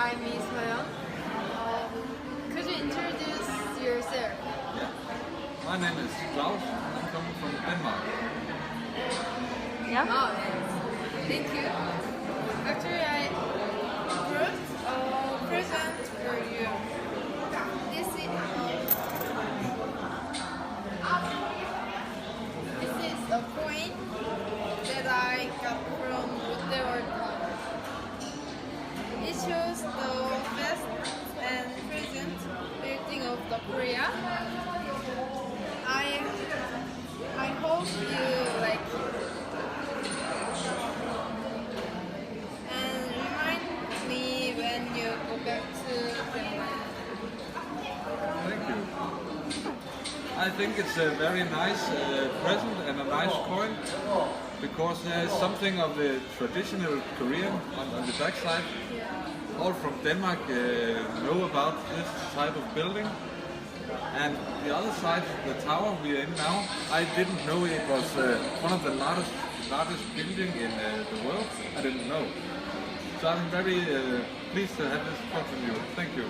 I'm Miss Hoyeon. Could you introduce yourself? Yeah. My name is Klaus. I'm coming from Denmark. Yeah. Oh, yes. Thank you. Actually, I brought a present for you. This is a coin that I got from Lotte World Mall. It shows the best and present building of the Korea. I hope you like it. And remind me when you go back to Denmark. Thank you. I think it's a very nice present and a nice coin because there's something of the traditional Korean on the back side. All from Denmark know about this type of building. And the other side, the tower we are in now, I didn't know it was one of the largest building in the world. I didn't know. So I'm very pleased to have this talk with you. Thank you.